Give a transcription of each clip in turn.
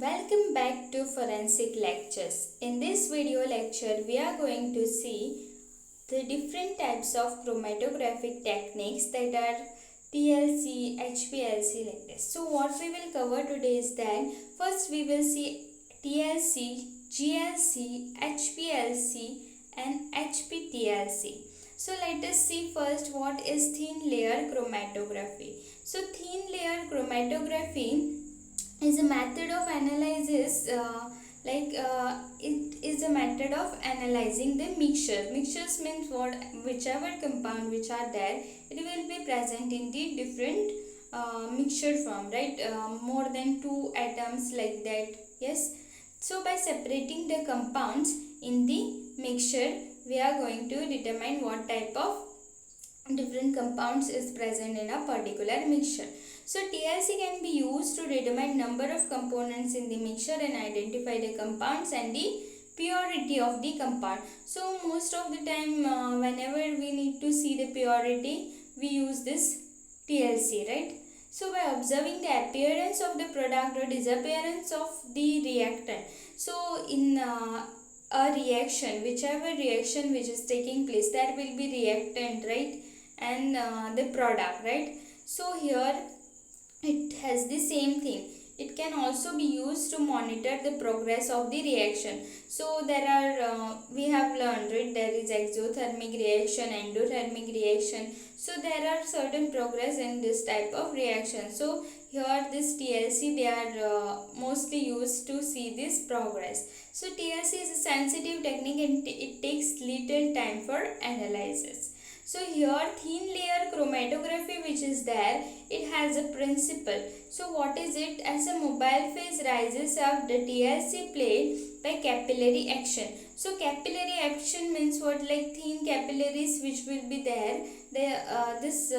Welcome back to Forensic Lectures. In this video lecture, we are going to see the different types of chromatographic techniques that are TLC, HPLC like this. So what we will cover today is that first we will see TLC, GLC, HPLC and HPTLC. So let us see first what is thin layer chromatography. So thin layer chromatography is a method of analysis it is a method of analyzing the mixtures means what whichever compound which are there, it will be present in the different mixture form, right? More than two atoms like that. Yes, so by separating the compounds in the mixture, we are going to determine what type of different compounds is present in a particular mixture. So TLC can be used to determine number of components in the mixture and identify the compounds and the purity of the compound. So most of the time whenever we need to see the purity, we use this TLC, right? So by observing the appearance of the product or disappearance of the reactant. So in a reaction, whichever reaction which is taking place, there will be reactant, right? And the product, right? So here it has the same thing. It can also be used to monitor the progress of the reaction. So there are we have learned, right? There is exothermic reaction, endothermic reaction. So there are certain progress in this type of reaction. So here this TLC, they are mostly used to see this progress. So TLC is a sensitive technique and it takes little time for analysis. So here thin layer chromatography which is there, it has a principle. So what is it? As a mobile phase rises up the TLC plate by capillary action. So capillary action means what? Like thin capillaries which will be there. This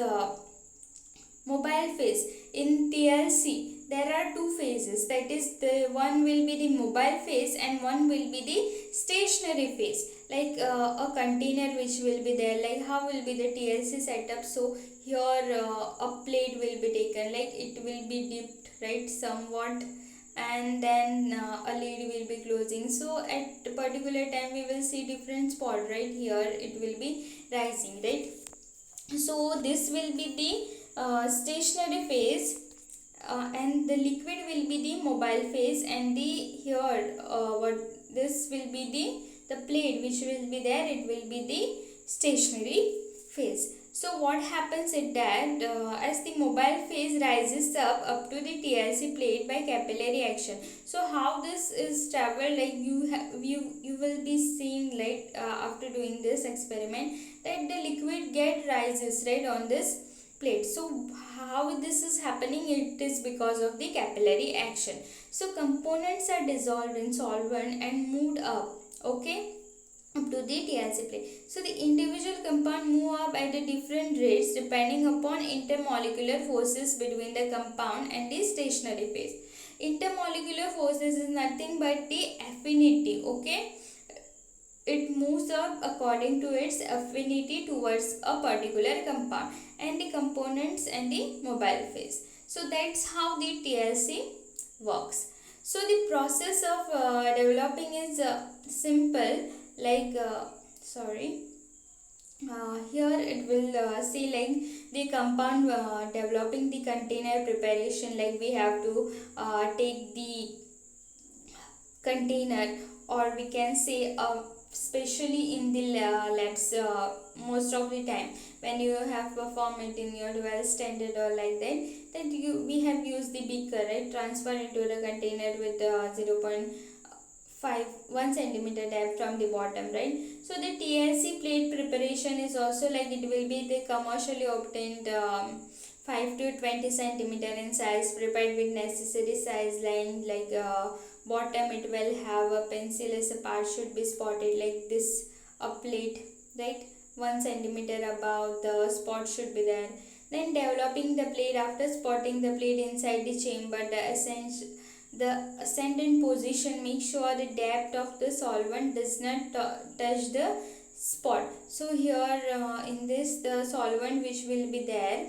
mobile phase in TLC, there are two phases, that is the one will be the mobile phase and one will be the stationary phase, like a container which will be there. Like how will be the TLC setup? So here a plate will be taken, like it will be dipped, right, somewhat, and then a lid will be closing. So at a particular time we will see different spot, right? Here it will be rising, right? So this will be the stationary phase, and the liquid will be the mobile phase, and the here what this will be the plate which will be there, it will be the stationary phase. So what happens is that as the mobile phase rises up to the TLC plate by capillary action. So how this is traveled, like you will be seeing, like after doing this experiment, that the liquid get rises, right, on this plate. So how this is happening? It is because of the capillary action. So components are dissolved in solvent and moved up, okay, up to the TLC plate. So the individual compound move up at the different rates depending upon intermolecular forces between the compound and the stationary phase. Intermolecular forces is nothing but the affinity, okay. It moves up according to its affinity towards a particular compound and the components and the mobile phase. So that's how the TLC works. So the process of developing is simple, like here it will see like the compound developing the container preparation, like we have to take the container, or we can say especially in the labs, most of the time when you have performed it in your 12th standard or like that we have used the beaker, right, transfer into the container with 0.1 centimeter depth from the bottom, right? So the TLC plate preparation is also like it will be the commercially obtained 5 to 20 centimeter in size, prepared with necessary size line, like bottom it will have a pencil as a part should be spotted like this, a plate, right, 1 centimeter above the spot should be there. Then developing the plate, after spotting the plate inside the chamber, the ascendant position, make sure the depth of the solvent does not touch the spot. So here in this, the solvent which will be there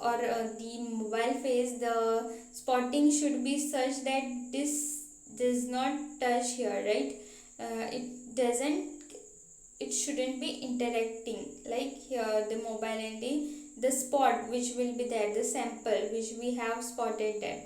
or the mobile phase, the spotting should be such that this does not touch here, right? It doesn't, it shouldn't be interacting, like here the mobile and the spot which will be there, the sample which we have spotted there.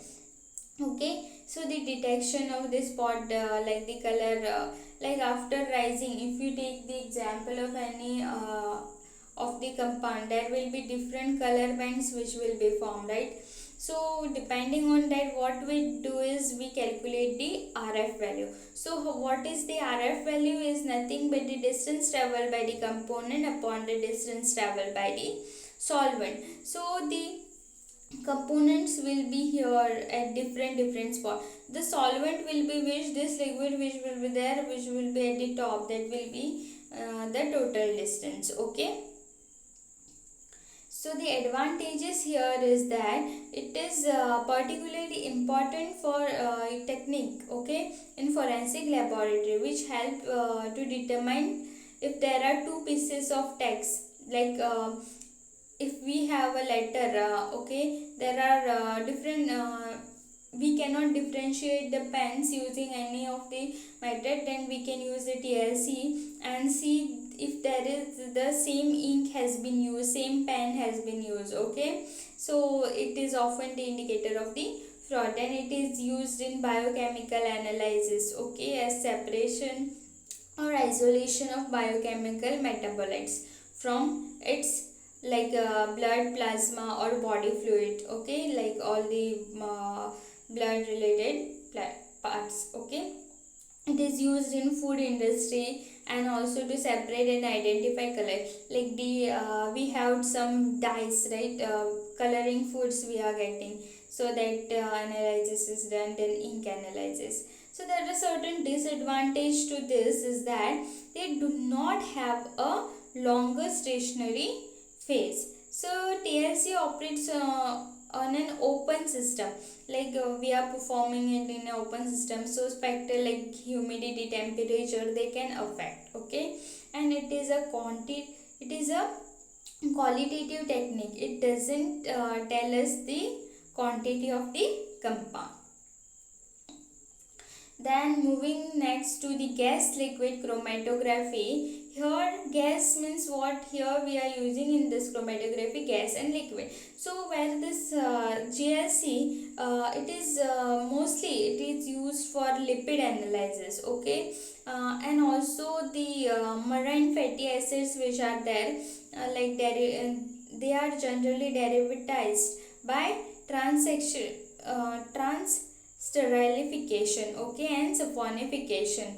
Okay, so the detection of the spot, like the color, like after rising, if you take the example of any of the compound, there will be different color bands which will be formed, right? So depending on that, what we do is we calculate the RF value. So what is the RF value is nothing but the distance traveled by the component upon the distance traveled by the solvent. So the components will be here at different spot. The solvent will be which, this liquid which will be there, which will be at the top, that will be the total distance. Okay, so the advantages here is that it is particularly important for technique, okay, in forensic laboratory, which help to determine if there are two pieces of text, like if we have a letter, okay, there are different, we cannot differentiate the pens using any of the method, then we can use the TLC and see if there is the same ink has been used, same pen has been used. Okay, so it is often the indicator of the fraud, and it is used in biochemical analysis, okay, as separation or isolation of biochemical metabolites from its, like blood, plasma or body fluid, okay, like all the blood related parts. Okay, it is used in food industry and also to separate and identify color, like the we have some dyes, right, coloring foods we are getting, so that analysis is done, then ink analysis. So there are certain disadvantage to this is that they do not have a longer stationary phase. So TLC operates on an open system, like we are performing it in an open system, so spectral, like humidity, temperature, they can affect. Okay, and it is a qualitative technique, it doesn't tell us the quantity of the compound. Then moving next to the gas liquid chromatography. Here gas means what, here we are using in this chromatography gas and liquid. So where this GLC, it is mostly it is used for lipid analysis. Okay, and also the marine fatty acids which are there, like they are generally derivatized by transaction, sterilification, okay, and saponification.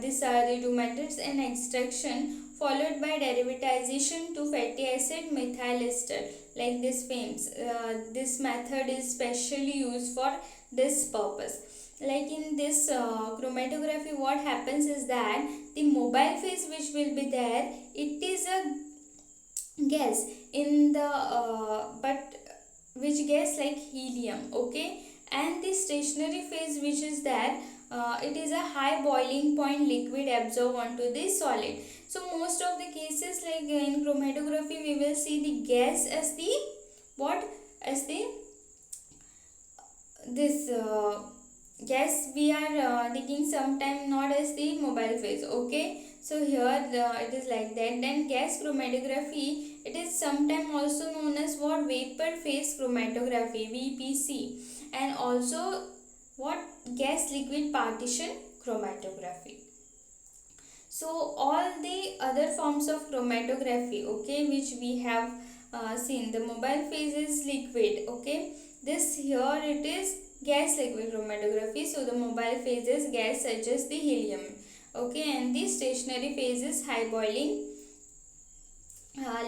These are the two methods, and extraction followed by derivatization to fatty acid methyl ester, like this FAMES. This method is specially used for this purpose. Like in this chromatography, what happens is that the mobile phase which will be there, it is a gas in the but which gas, like helium. Okay, and the stationary phase which is there, it is a high boiling point liquid absorb onto the solid. So most of the cases, like in chromatography, we will see the gas as the what, as the this gas we are taking sometime, not as the mobile phase. Okay, so here it is like that. Then gas chromatography, it is sometime also known as what, vapor phase chromatography, VPC, and also what, gas liquid partition chromatography. So all the other forms of chromatography, okay, which we have seen, the mobile phase is liquid. Okay, this here it is gas liquid chromatography. So the mobile phase is gas such as the helium. Okay, and the stationary phase is high boiling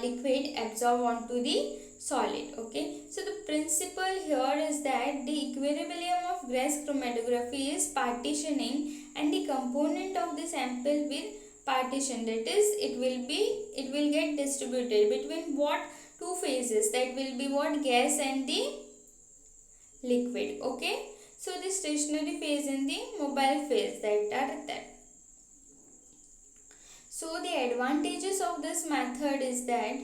liquid absorb onto the solid. Okay, so the principle here is that the equilibrium of gas chromatography is partitioning, and the component of the sample will partition, that is it will get distributed between what, two phases, that will be what, gas and the liquid. Okay, so the stationary phase and the mobile phase, that are there. So the advantages of this method is that,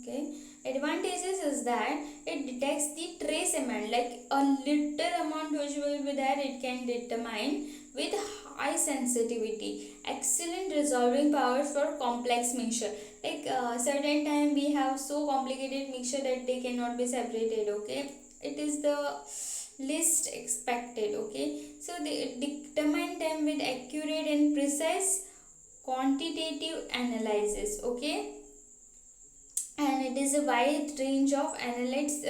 okay, Advantages is that it detects the trace amount, like a little amount which will be there, it can determine with high sensitivity, excellent resolving powers for complex mixture. Like certain time we have so complicated mixture that they cannot be separated. Okay, it is the least expected. Okay, so they determine them with accurate and precise quantitative analysis. Okay, and it is a wide range of analytes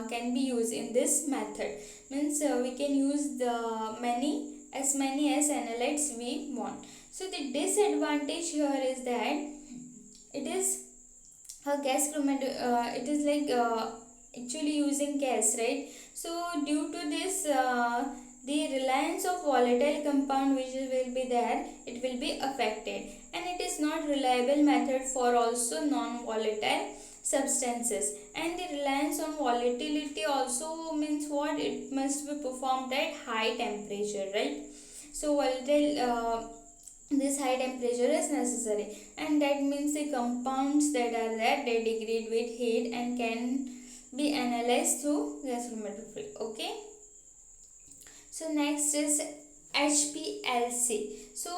can be used in this method. Means we can use the many as analytes we want. So the disadvantage here is that it is a gas it is like actually using gas, right? So due to this the reliance of volatile compound which will be there, it will be affected, and it is not reliable method for also non-volatile substances. And the reliance on volatility also means what, it must be performed at high temperature, right? So volatile this high temperature is necessary, and that means the compounds that are there, they degrade with heat and can be analyzed through gas chromatography. Okay, so next is HPLC. So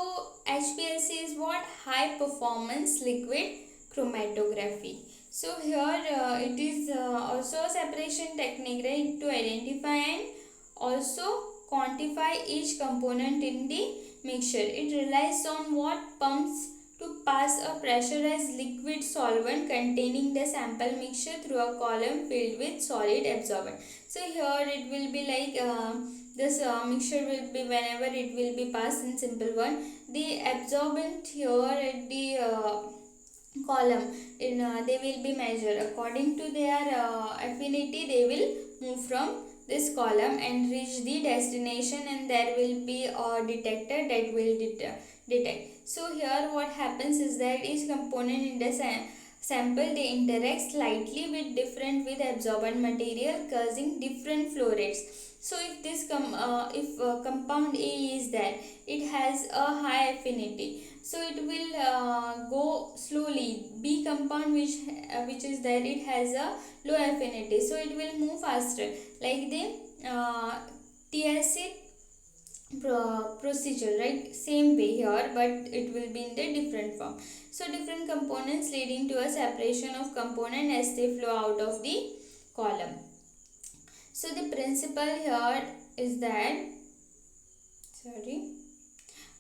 HPLC is what, high performance liquid chromatography. So here it is also a separation technique, right, to identify and also quantify each component in the mixture. It relies on what, pumps to pass a pressurized liquid solvent containing the sample mixture through a column filled with solid absorbent. So here it will be like this mixture will be, whenever it will be passed in simple one, the absorbent here at the column in they will be measured according to their affinity. They will move from this column and reach the destination, and there will be a detector that will detect. So here what happens is that each component in the sample, they interact slightly with absorbent material, causing different flow rates. So if this compound A is there, it has a high affinity, so it will go slowly. B compound which is there, it has a low affinity, so it will move faster, like the TLC procedure, right? Same way here, but it will be in the different form. So different components leading to a separation of component as they flow out of the column. So the principle here is that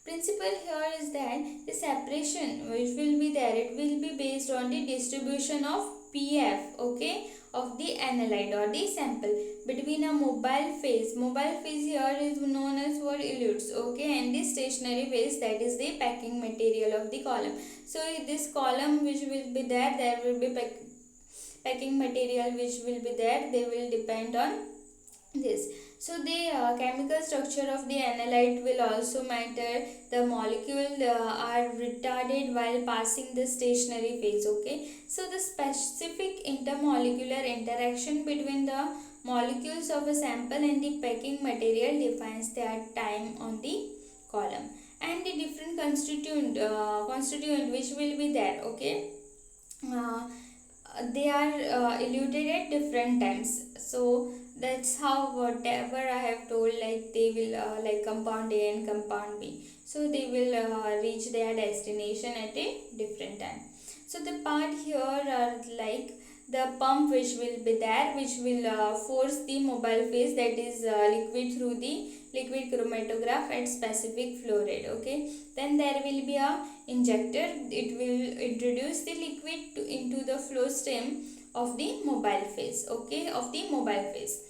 principle here is that the separation which will be there, it will be based on the distribution of PF, okay, of the analyte or the sample between a mobile phase. Mobile phase here is known as what, elutes, okay, and the stationary phase, that is the packing material of the column. So this column which will be there will be packing material which will be there, they will depend on this. So the chemical structure of the analyte will also matter. The molecules are retarded while passing the stationary phase. Okay, so the specific intermolecular interaction between the molecules of a sample and the packing material defines their time on the column, and the different constituent which will be there. Okay, they are eluted at different times. So that's how whatever I have told, like they will like compound A and compound B, so they will reach their destination at a different time. So the part here are like the pump which will be there, which will force the mobile phase, that is liquid, through the liquid chromatograph at specific flow rate. Okay, then there will be a injector, it will introduce the liquid into the flow stream of the mobile phase, okay, of the mobile phase.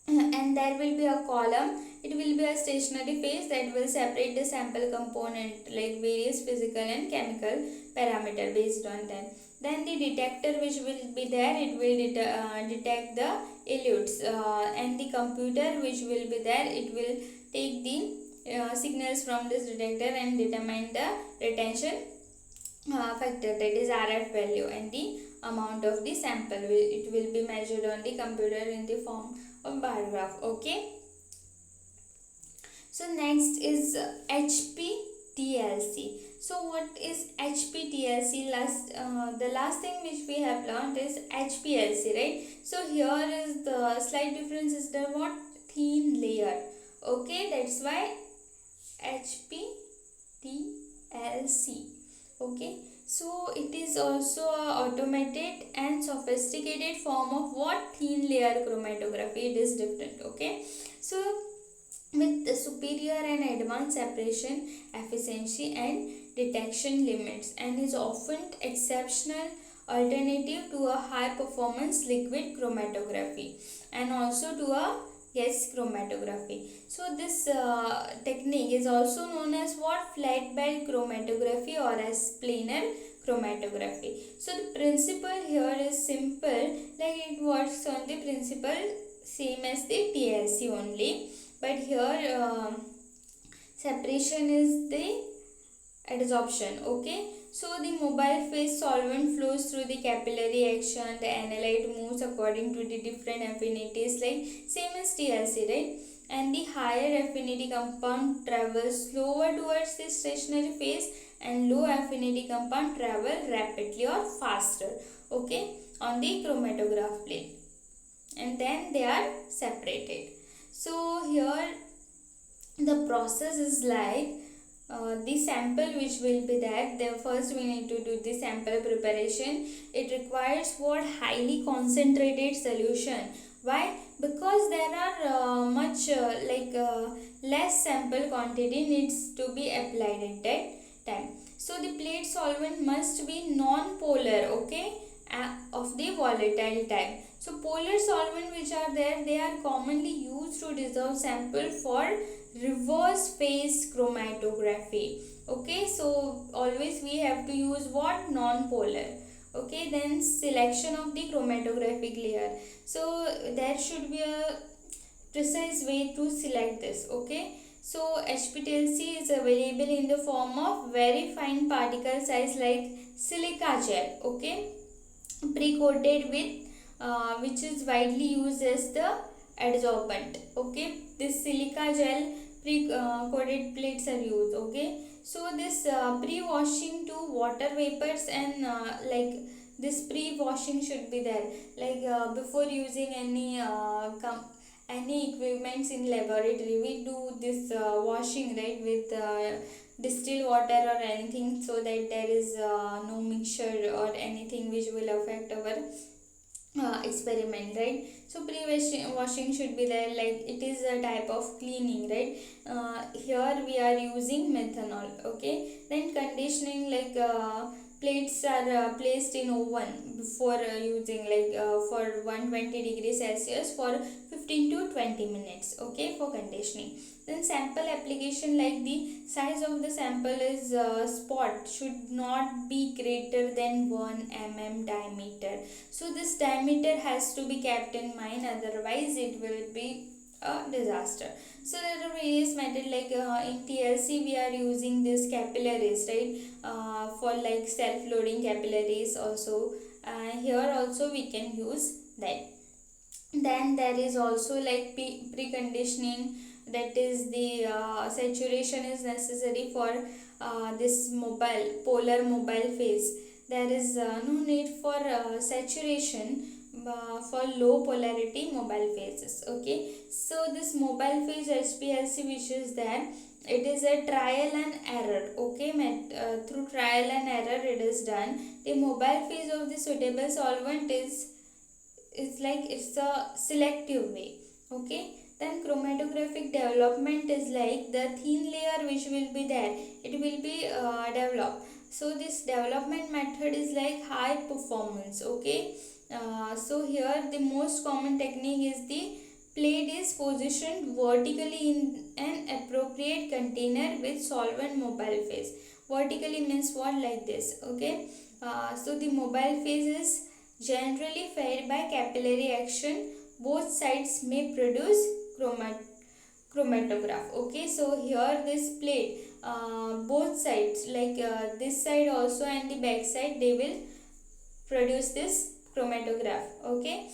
And there will be a column, it will be a stationary phase that will separate the sample component, like various physical and chemical parameter based on them. Then the detector which will be there, it will detect the elutes, and the computer which will be there, it will take the signals from this detector and determine the retention factor, that is RF value, and the amount of the sample it will be measured on the computer in the form of bar graph. Okay, so next is HPTLC. So what is HPTLC? The last thing which we have learned is HPLC, right? So here is the slight difference is the what? Thin layer. Okay, that's why HPTLC. Okay, so it is also a automated and sophisticated form of what? Thin layer chromatography. It is different. Okay, so with the superior and advanced separation efficiency and detection limits, and is often exceptional alternative to a high performance liquid chromatography and also to a gas chromatography. So this technique is also known as what? Flat bed chromatography or as planar chromatography. So the principle here is simple, like it works on the principle same as the TLC only, but here separation is the adsorption. Okay, so the mobile phase solvent flows through the capillary action, the analyte moves according to the different affinities, like same as TLC, right? And the higher affinity compound travels slower towards the stationary phase, and low affinity compound travel rapidly or faster, okay, on the chromatograph plate, and then they are separated. So here the process is like the sample which will be there. The first we need to do the sample preparation. It requires what? Highly concentrated solution. Why? Because there are less sample quantity needs to be applied at that time. So the plate solvent must be non-polar, okay, of the volatile type. So polar solvent which are there, they are commonly used to dissolve sample for reverse phase chromatography. Okay, so always we have to use what? Non-polar. Okay, then selection of the chromatographic layer. So there should be a precise way to select this. Okay, so HPTLC is available in the form of very fine particle size like silica gel. Okay, pre-coated with which is widely used as the adsorbent. Okay, this silica gel pre-coated plates are used. Okay, so this pre-washing to water vapors and this pre-washing should be there, before using any equipments in laboratory, we do this washing, right, with distilled water or anything, so that there is no mixture or anything which will affect our experiment, right? So pre-washing should be there, like it is a type of cleaning, right? Here we are using methanol. Okay, then conditioning, plates are placed in oven before using, for 120 degrees Celsius for 15 to 20 minutes, okay, for conditioning. Then sample application, like the size of the sample is spot should not be greater than 1 mm diameter. So this diameter has to be kept in mind, otherwise it will be a disaster. So there are various methods, in TLC we are using this capillaries, right, for like self-loading capillaries also. Here also we can use that. Then there is also like preconditioning, that is the saturation is necessary for this mobile polar mobile phase. There is no need for saturation for low polarity mobile phases. Okay, so this mobile phase HPLC which is there, it is a trial and error. Okay, through trial and error it is done. The mobile phase of the suitable solvent is it's a selective way. Okay, then chromatographic development is like the thin layer which will be there, it will be developed. So this development method is like high performance. Okay, so here the most common technique is the plate is positioned vertically in an appropriate container with solvent mobile phase. Vertically means what? Like this. Okay, so the mobile phase is generally fed by capillary action. Both sides may produce chromatograph. Okay, so here this plate, both sides, this side also and the back side, they will produce this chromatograph. Okay,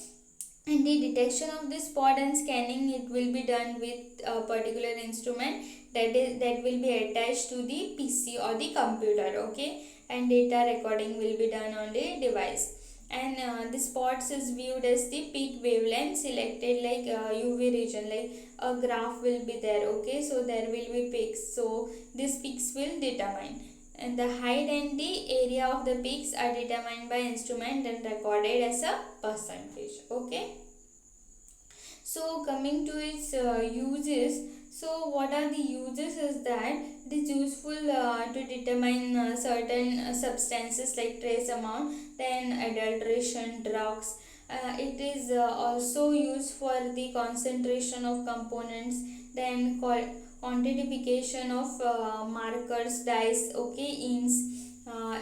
and the detection of the spot and scanning, it will be done with a particular instrument that will be attached to the PC or the computer. Okay, and data recording will be done on the device. And the spots is viewed as the peak wavelength selected, like UV region, like a graph will be there. Okay, so there will be peaks, so these peaks will determine, and the height and the area of the peaks are determined by instrument and recorded as a percentage. Okay, so coming to its uses, so what are the uses is that it is useful to determine certain substances like trace amount, then adulteration, drugs. It is also used for the concentration of components, then quantification of markers, dyes, okay, inks,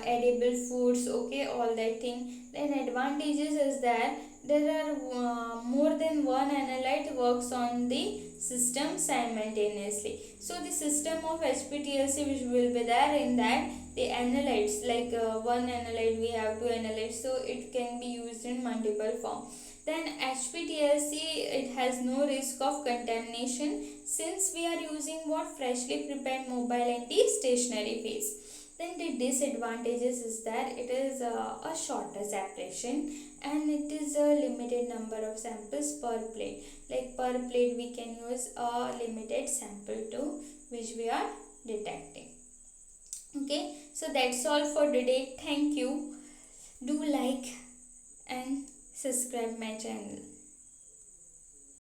edible foods, okay, all that thing. Then advantages is that there are more than one analyte works on the system simultaneously. So the system of HPTLC which will be there, in that the analytes, like one analyte we have to analyze, so it can be used in multiple form. Then HPTLC, it has no risk of contamination since we are using what, freshly prepared mobile and the stationary phase. Then the disadvantages is that it is a shorter separation, and it is a limited number of samples per plate. Like per plate we can use a limited sample to which we are detecting. Okay, so that's all for today. Thank you. Do like and subscribe my channel.